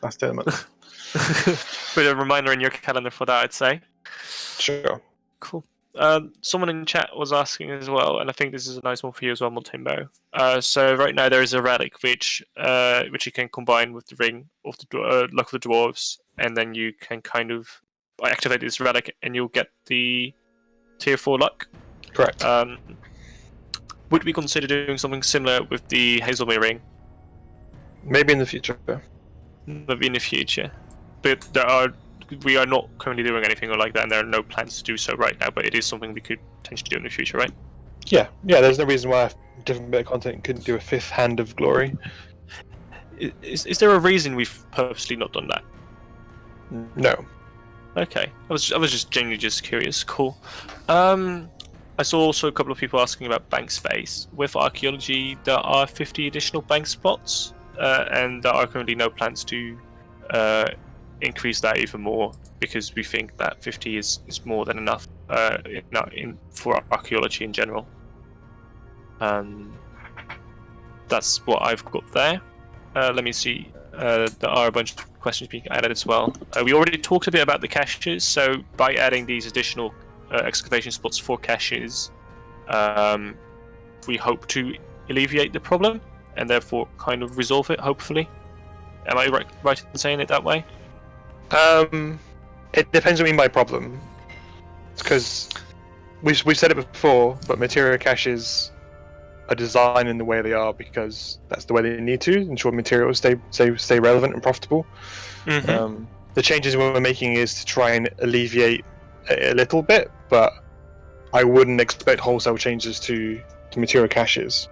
Last day of the month. Put a reminder in your calendar for that, I'd say. Sure. Cool. Someone in chat was asking as well, and I think this is a nice one for you as well, Montembo. So right now there is a relic which you can combine with the ring of the luck of the dwarves, and then you can kind of activate this relic, and you'll get the tier 4 luck. Correct. Would we consider doing something similar with the Hazelmere ring? Maybe in the future. Maybe in the future, but we are not currently doing anything like that, and there are no plans to do so right now, but it is something we could potentially do in the future, right? Yeah, there's no reason why a different bit of content couldn't do a 5th Hand of Glory. Is there a reason we've purposely not done that? No. Okay, I was just genuinely just curious. Cool. I saw also a couple of people asking about bank space. With Archaeology, there are 50 additional bank spots, and there are currently no plans to increase that even more, because we think that 50 is more than enough for Archaeology in general. That's what I've got there. Let me see. there are a bunch of questions being added as well. We already talked a bit about the caches, so by adding these additional excavation spots for caches, we hope to alleviate the problem and therefore kind of resolve it, hopefully. Am I right in saying it that way? It depends what you mean by problem. Because we've said it before, but material caches are designed in the way they are because that's the way they need to ensure materials stay relevant and profitable. Mm-hmm. The changes we're making is to try and alleviate it a little bit, but I wouldn't expect wholesale changes to material caches,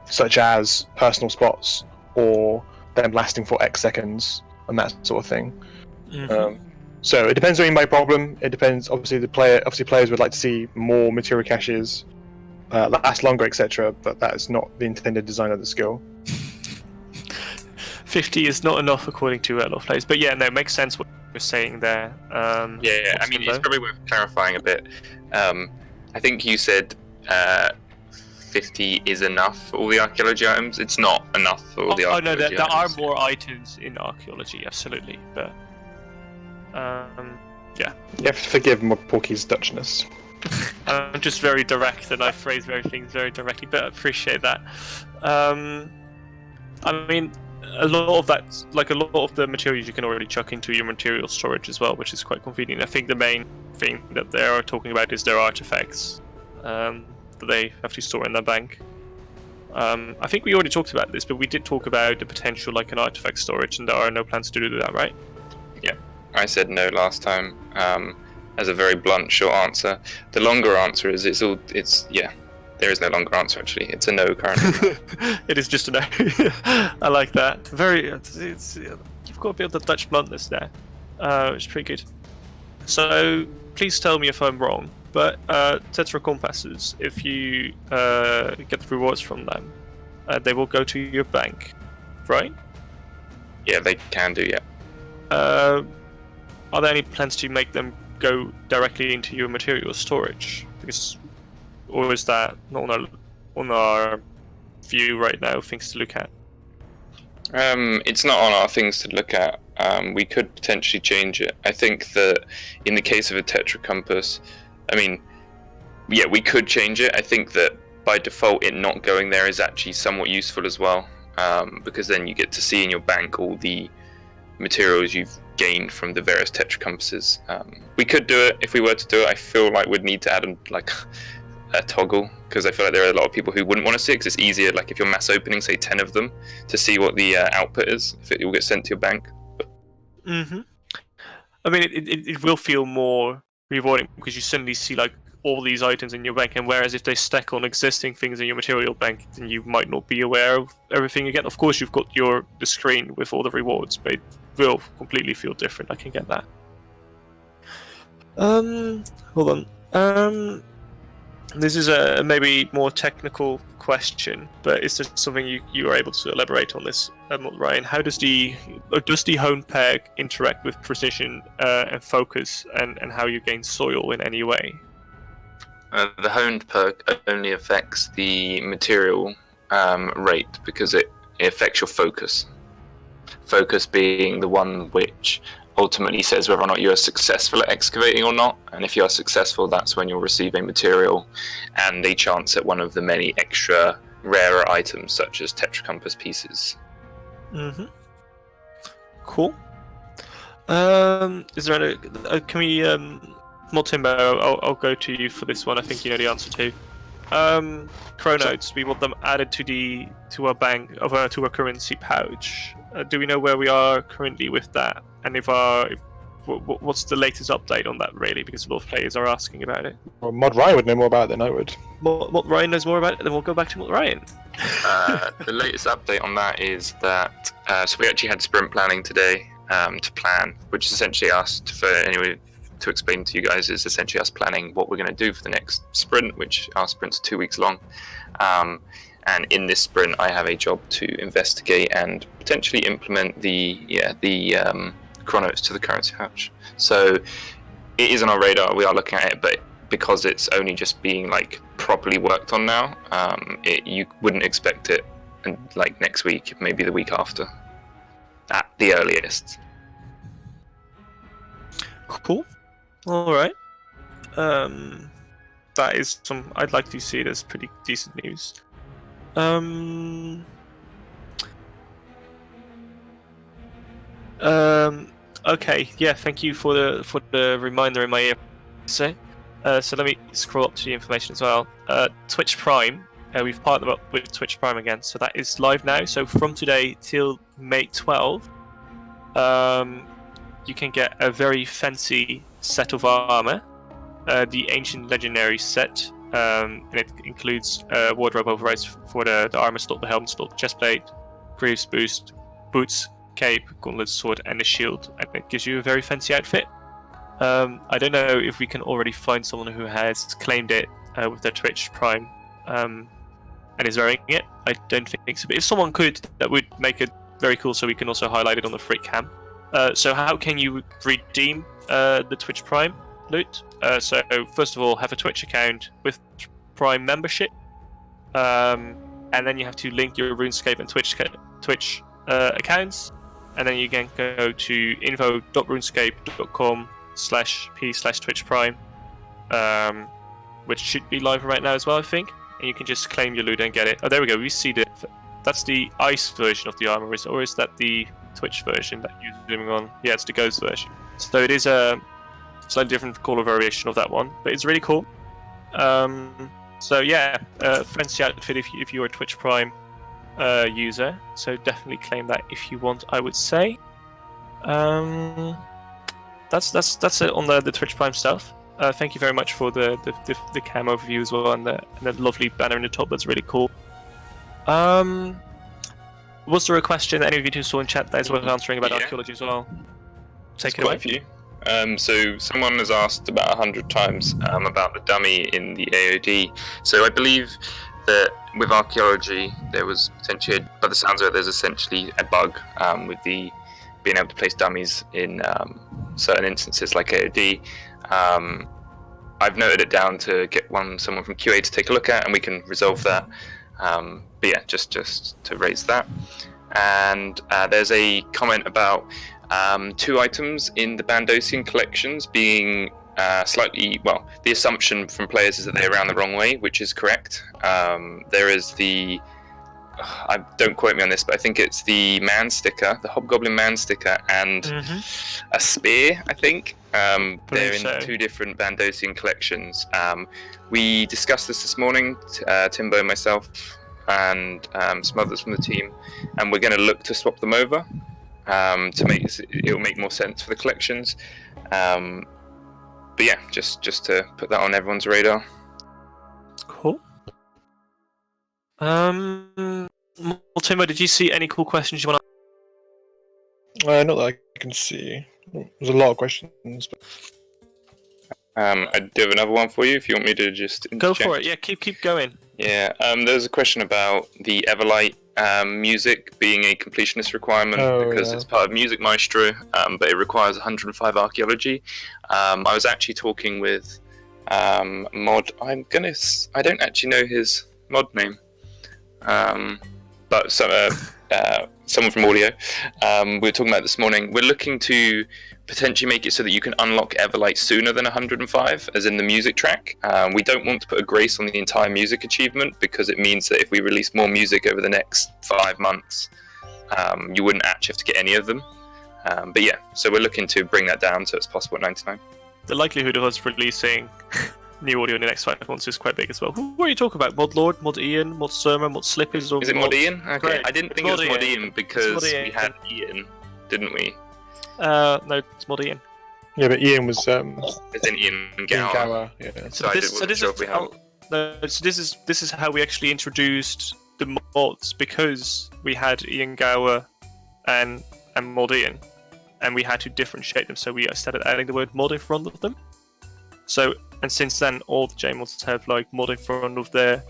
such as personal spots or them lasting for X seconds and that sort of thing. Mm-hmm. So it depends on my problem. It depends. Obviously, players would like to see more material caches last longer, etc. But that is not the intended design of the skill. 50 is not enough according to a lot of players, but yeah, no, it makes sense what you're saying there. I mean, it's probably worth clarifying a bit. I think you said 50 is enough for all the archaeology items. It's not enough for all the archaeology items. There are more items in archaeology, absolutely, but yeah. You have to forgive Porky's Dutchness. I'm just very direct and I phrase things very directly, but I appreciate that. I mean, a lot of that, like a lot of the materials you can already chuck into your material storage as well, which is quite convenient. I think the main thing that they are talking about is their artifacts that they have to store in their bank. I think we already talked about this, but we did talk about the potential like an artifact storage, and there are no plans to do that, right? Yeah, I said no last time. As a very blunt, short answer. The longer answer is yeah. There is no longer answer actually. It's a no currently. It is just a no. I like that. You've got a bit of the Dutch bluntness there. It's pretty good. So please tell me if I'm wrong. But Tetra compasses, if you get the rewards from them, they will go to your bank, right? Yeah, they can do. Yeah. Are there any plans to make them go directly into your material storage? Or is that not on our view right now? Things to look at. It's not on our things to look at. We could potentially change it. I think that in the case of a Tetra compass, I mean, yeah, we could change it. I think that by default, it not going there is actually somewhat useful as well, because then you get to see in your bank all the materials you've gained from the various Tetra compasses. We could do it. If we were to do it, I feel like we'd need to add a toggle, because I feel like there are a lot of people who wouldn't want to see it, because it's easier, like if you're mass opening, say 10 of them, to see what the output is, if it will get sent to your bank. Mm-hmm. I mean, it will feel more rewarding, because you suddenly see like all these items in your bank, and whereas if they stack on existing things in your material bank, then you might not be aware of everything again. Of course, you've got the screen with all the rewards, but it will completely feel different. I can get that. Hold on. This is a maybe more technical question, but is there something you are able to elaborate on this, Ryan? How does the hone peg interact with precision and focus, and how you gain soil in any way? The honed perk only affects the material rate, because it affects your focus. Focus being the one which ultimately says whether or not you are successful at excavating or not, and if you are successful, that's when you'll receive a material and a chance at one of the many extra rarer items such as Tetra compass pieces. Mm-hmm. Cool. Is there any? Can we? Multimbo, I'll go to you for this one. I think you know the answer to. Chronodes, we want them added to our bank to our currency pouch. Do we know where we are currently with that? And what's the latest update on that, really? Because a lot of players are asking about it. Well, Mod Ryan would know more about it than I would. Mod Ryan knows more about it, then we'll go back to Mod Ryan. The latest update on that is that so we actually had sprint planning today to plan, which is essentially to explain to you guys, is essentially us planning what we're going to do for the next sprint, which our sprint's 2 weeks long. And in this sprint, I have a job to investigate and potentially implement the chronos to the currency pouch. So it is on our radar. We are looking at it, but because it's only just being like properly worked on now, you wouldn't expect it like next week, maybe the week after. at the earliest. Cool. All right. That is some. I'd like to see it as pretty decent news. Okay. Yeah. Thank you for the reminder in my ear. So let me scroll up to the information as well. Twitch Prime. We've partnered up with Twitch Prime again, so that is live now. So from today till May 12, you can get a very fancy set of armor, the Ancient Legendary set, and it includes wardrobe overrides for the armor slot, the helmet slot, chestplate, greaves boost, boots, cape, gauntlet, sword, and a shield, and it gives you a very fancy outfit. I don't know if we can already find someone who has claimed it with their Twitch Prime and is wearing it. I don't think so, but if someone could, that would make it very cool, so we can also highlight it on the Freak Cam. So how can you redeem the Twitch Prime loot? So first of all, have a Twitch account with Prime membership, and then you have to link your RuneScape and Twitch accounts, and then you can go to info.runescape.com/p/Twitch Prime, which should be live right now as well, I think. And you can just claim your loot and get it. Oh, there we go. We see that's the ice version of the armor, or is that the Twitch version that you're zooming on? Yeah, it's the ghost version. So it is a slightly different color variation of that one, but it's really cool. So yeah, fancy outfit if you're a Twitch Prime user. So definitely claim that if you want, I would say. That's it on the Twitch Prime stuff. Thank you very much for the cam overview as well, and the lovely banner in the top. That's really cool. Was there a question that any of you two saw in chat that is worth answering about archaeology as well? Take it away. Quite a few. So someone has asked about 100 times about the dummy in the AOD. So I believe that with archaeology, there was potentially, by the sounds of it, there's essentially a bug with the being able to place dummies in certain instances like AOD. I've noted it down to get someone from QA to take a look at, and we can resolve that. But yeah, just to raise that. And there's a comment about 2 items in the Bandosian collections being slightly, well, the assumption from players is that they're around the wrong way, which is correct. There is don't quote me on this, but I think it's the man sticker, the Hobgoblin man sticker, and a spear, I think. They're in 2 different Bandosian collections. We discussed this morning, Timbo, myself, and some others from the team, and we're going to look to swap them over to make it'll make more sense for the collections. But yeah, just to put that on everyone's radar. Cool. Timbo, did you see any cool questions you want to... not that I can see. There's a lot of questions. But... I do have another one for you if you want me to just go for it. Yeah, keep going. Yeah, there's a question about the Everlight music being a completionist requirement because it's part of Music Maestro, but it requires 105 archaeology. I was actually talking with mod. I don't actually know his mod name, but someone from audio. We were talking about this morning. We're looking to potentially make it so that you can unlock Everlight sooner than 105, as in the music track. We don't want to put a grace on the entire music achievement, because it means that if we release more music over the next 5 months, you wouldn't actually have to get any of them. But yeah, so we're looking to bring that down so it's possible at 99. The likelihood of us releasing new audio in the next 5 months is quite big as well. Who are you talking about? Mod Lord, Mod Ian, Mod Surma, Mod Slippers? Or is it Mod Ian? Okay, Great. I didn't think it was Mod Ian because we had Ian, didn't we? No, it's Mod Ian. Yeah, but Ian was it's in Ian Gower. Yeah. So this is how we actually introduced the mods, because we had Ian Gower and Mod Ian, and we had to differentiate them, so we started adding the word mod in front of them. So, and since then, all the JMods have like mod in front of their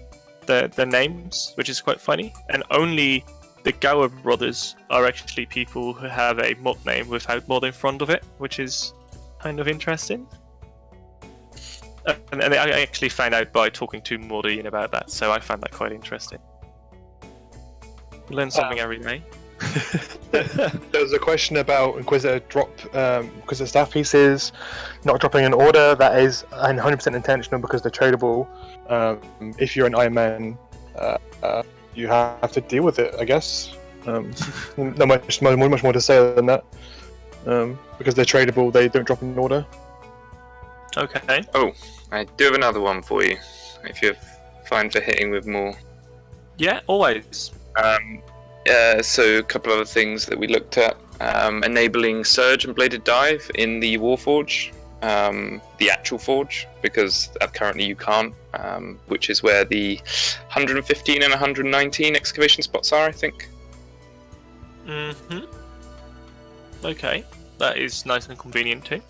names, which is quite funny. And only the Gower brothers are actually people who have a mod name without mod in front of it, which is kind of interesting. And I actually found out by talking to Mod Ian about that, so I found that quite interesting. Learn something every day. There was a question about Inquisitor Inquisitor staff pieces not dropping in order. That is 100% intentional because they're tradable. If you're an Iron Man, you have to deal with it, I guess. Not much more to say than that. Because they're tradable, they don't drop in order. Okay. Oh, I do have another one for you, if you're fine for hitting with more. Yeah, always. So a couple other things that we looked at. Enabling Surge and Bladed Dive in the Warforge, the actual forge, because currently you can't, which is where the 115 and 119 excavation spots are, I think. Okay, that is nice and convenient too.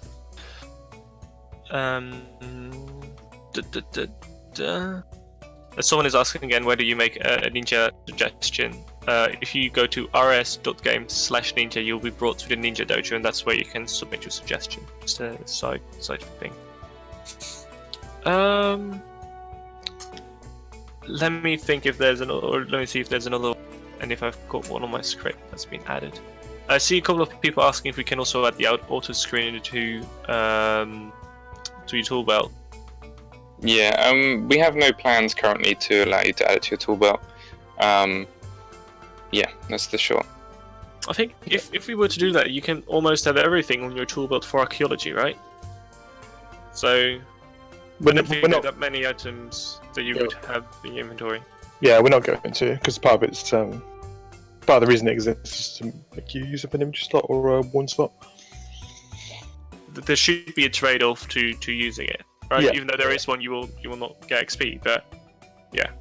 Someone is asking again, where do you make a ninja suggestion? If you go to rs.games/ninja, you'll be brought to the Ninja Dojo, and that's where you can submit your suggestion. Just a side thing. Let me think if there's another, or let me see if there's another, and if I've got one on my script that's been added. I see a couple of people asking if we can also add the auto screen to your tool belt. Yeah, we have no plans currently to allow you to add it to your tool belt. Yeah, that's the short. I think if we were to do that, you can almost have everything on your tool belt for archaeology, right? So, we're not that many items that you would have in your inventory. Yeah, we're not going to, because part of it's part of the reason it exists is to make you use up an image slot or one slot. There should be a trade-off to using it, right? Yeah. Even though there is one, you will not get XP, but yeah.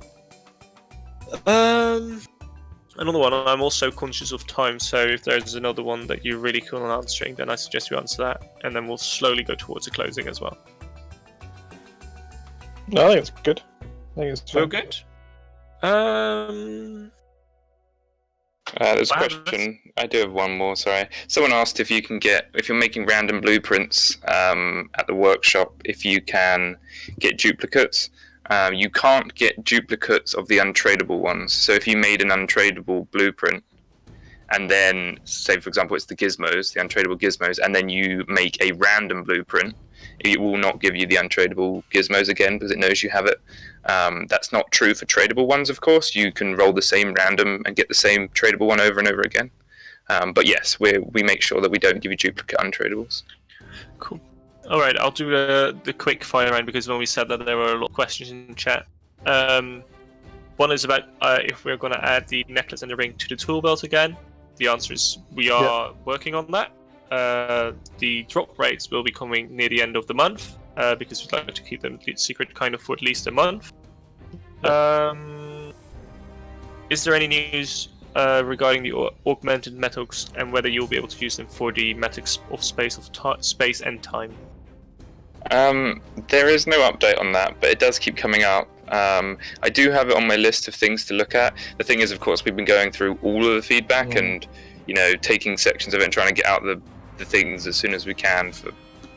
Another one. I'm also conscious of time, so if there's another one that you're really cool on answering, then I suggest you answer that, and then we'll slowly go towards the closing as well. No, I think it's good. I think it's So good. There's a question. I do have one more. Sorry. Someone asked if you're making random blueprints at the workshop, if you can get duplicates. You can't get duplicates of the untradeable ones. So if you made an untradeable blueprint, and then say for example it's the gizmos, the untradeable gizmos, and then you make a random blueprint, it will not give you the untradeable gizmos again because it knows you have it. That's not true for tradable ones, of course. You can roll the same random and get the same tradable one over and over again. But yes, we make sure that we don't give you duplicate untradables. Cool. All right, I'll do the quick fire round because when we said that there were a lot of questions in the chat. One is about if we're going to add the necklace and the ring to the tool belt again. The answer is we are working on that. The drop rates will be coming near the end of the month because we'd like to keep them secret kind of for at least a month. Is there any news regarding the augmented metals and whether you'll be able to use them for the methods of space and time? There is no update on that, but it does keep coming up. I do have it on my list of things to look at. The thing is, of course, we've been going through all of the feedback and taking sections of it and trying to get out the things as soon as we can for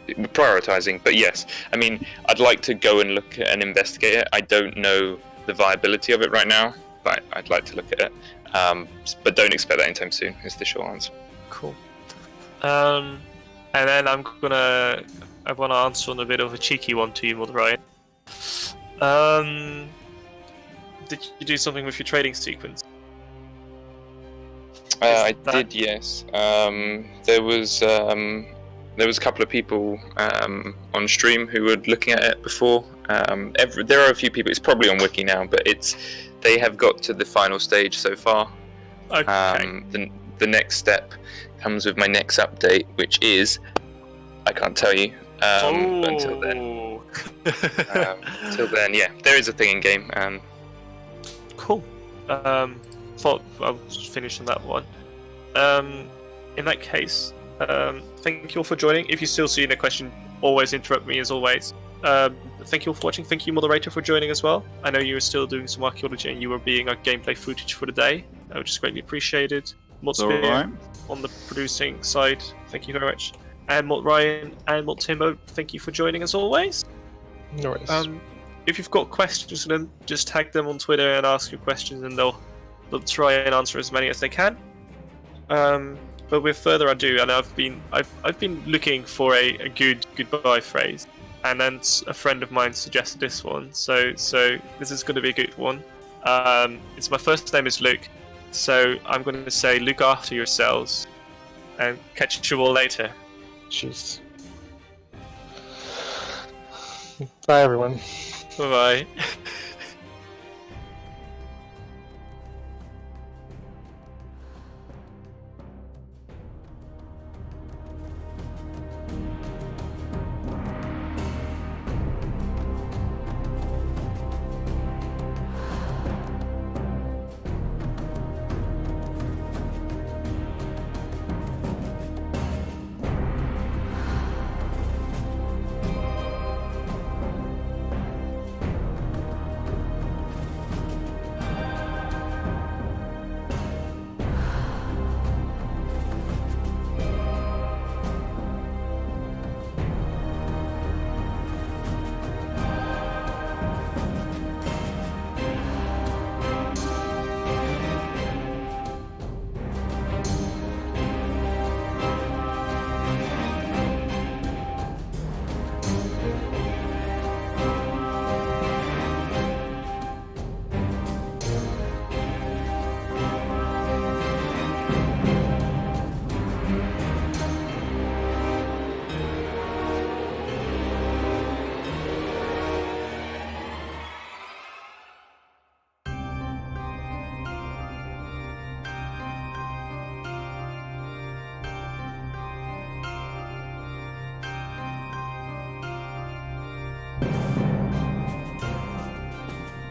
prioritizing. But yes, I mean, I'd like to go and look at and investigate it. I don't know the viability of it right now, but I'd like to look at it. But don't expect that anytime soon, is the short answer. Cool. And then I want to answer on a bit of a cheeky one to you, Mod Ryan. Did you do something with your trading sequence? I did, yes. There was a couple of people on stream who were looking at it before. There are a few people. It's probably on Wiki now, but they have got to the final stage so far. Okay. The next step comes with my next update, which is I can't tell you. But until then, yeah, there is a thing in game. Cool. Thought I'll just finish on that one. In that case, thank you all for joining. If you still see a question, always interrupt me as always. Thank you all for watching. Thank you, moderator, for joining as well. I know you were still doing some archaeology and you were being our gameplay footage for the day, which is greatly appreciated. Modspear on the producing side, thank you very much. And Mot Ryan and Mot Timbo, thank you for joining as always. No worries. If you've got questions for them, just tag them on Twitter and ask your questions, and they'll try and answer as many as they can. But with further ado, and I've been looking for a good goodbye phrase, and then a friend of mine suggested this one. So this is going to be a good one. It's my first name is Luke, so I'm going to say look after yourselves, and catch you all later. Jeez. Bye, everyone. Bye bye.